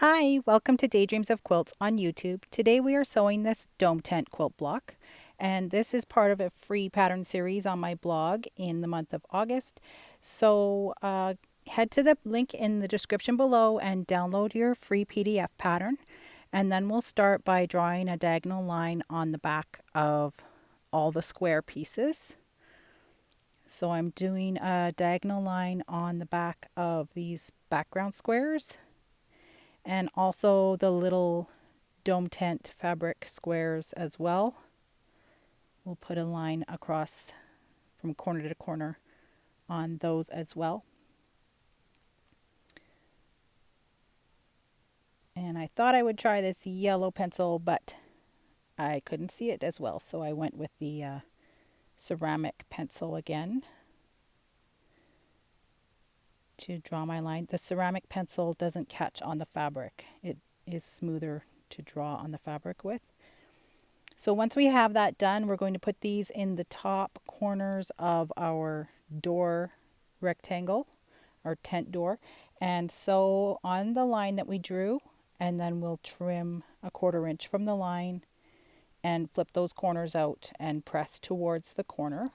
Hi, welcome to Daydreams of Quilts on YouTube. Today we are sewing this dome tent quilt block, and this is part of a free pattern series on my blog in the month of August. So head to the link in the description below and download your free PDF pattern, and then we'll start by drawing a diagonal line on the back of all the square pieces. So I'm doing a diagonal line on the back of these background squares, and also the little dome tent fabric squares as well. We'll put a line across from corner to corner on those as well. And I thought I would try this yellow pencil, but I couldn't see it as well, so I went with the ceramic pencil again to draw my line. The ceramic pencil doesn't catch on the fabric. It is smoother to draw on the fabric with. So once we have that done, we're going to put these in the top corners of our door rectangle, our tent door, and sew on the line that we drew, and then we'll trim a 1/4 inch from the line and flip those corners out and press towards the corner.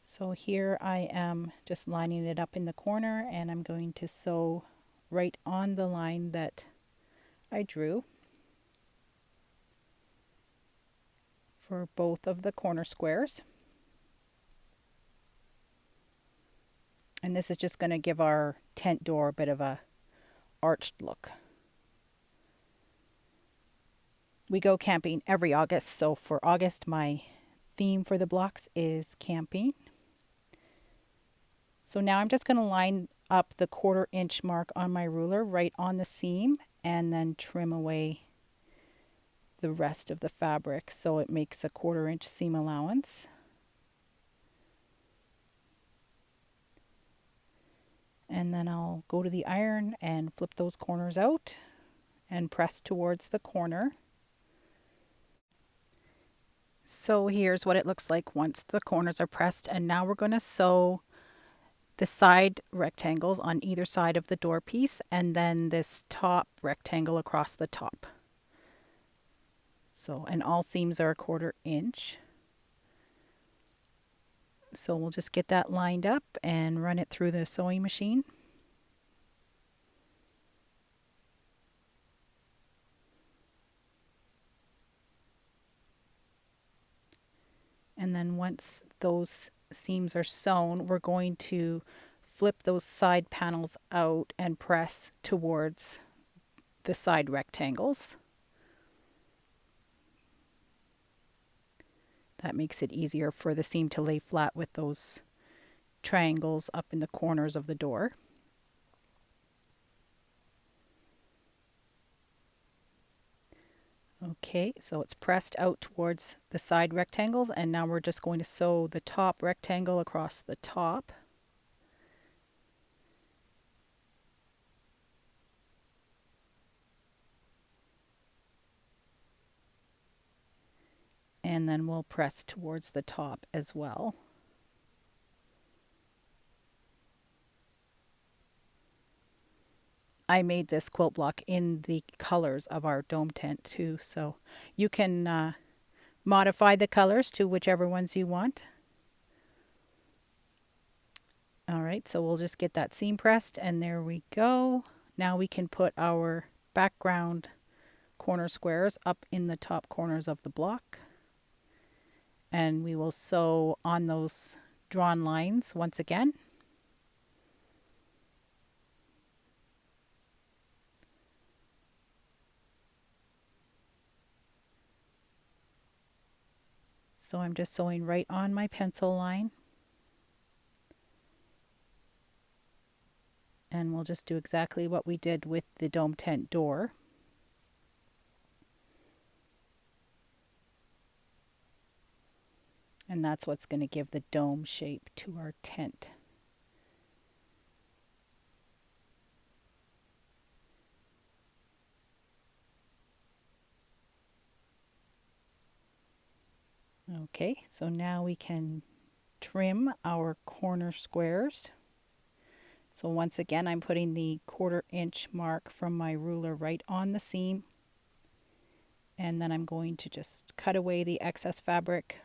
So here I am just lining it up in the corner, and I'm going to sew right on the line that I drew for both of the corner squares. And this is just going to give our tent door a bit of a arched look. We go camping every August, so for August my theme for the blocks is camping. So now I'm just going to line up the 1/4 inch mark on my ruler right on the seam and then trim away the rest of the fabric so it makes a 1/4 inch seam allowance. And then I'll go to the iron and flip those corners out and press towards the corner. So here's what it looks like once the corners are pressed, and now we're going to sew the side rectangles on either side of the door piece and then this top rectangle across the top. So, and all seams are a 1/4 inch. So we'll just get that lined up and run it through the sewing machine. And then once those seams are sewn, we're going to flip those side panels out and press towards the side rectangles. That makes it easier for the seam to lay flat with those triangles up in the corners of the door. Okay, so it's pressed out towards the side rectangles, and now we're just going to sew the top rectangle across the top. And then we'll press towards the top as well. I made this quilt block in the colors of our dome tent too, so you can modify the colors to whichever ones you want. All right, so we'll just get that seam pressed, and there we go. Now we can put our background corner squares up in the top corners of the block, and we will sew on those drawn lines once again. So I'm just sewing right on my pencil line. And we'll just do exactly what we did with the dome tent door. And that's what's going to give the dome shape to our tent. Okay, so now we can trim our corner squares. So once again, I'm putting the 1/4 inch mark from my ruler right on the seam. And then I'm going to just cut away the excess fabric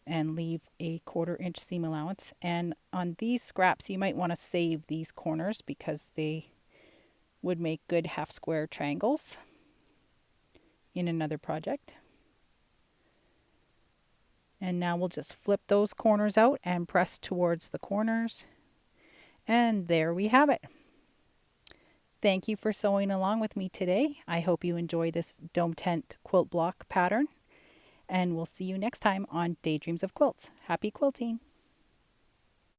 and leave a 1/4 inch seam allowance. And on these scraps, you might want to save these corners because they would make good half square triangles in another project. And now we'll just flip those corners out and press towards the corners. And there we have it. Thank you for sewing along with me today. I hope you enjoy this dome tent quilt block pattern. And we'll see you next time on Daydreams of Quilts. Happy quilting!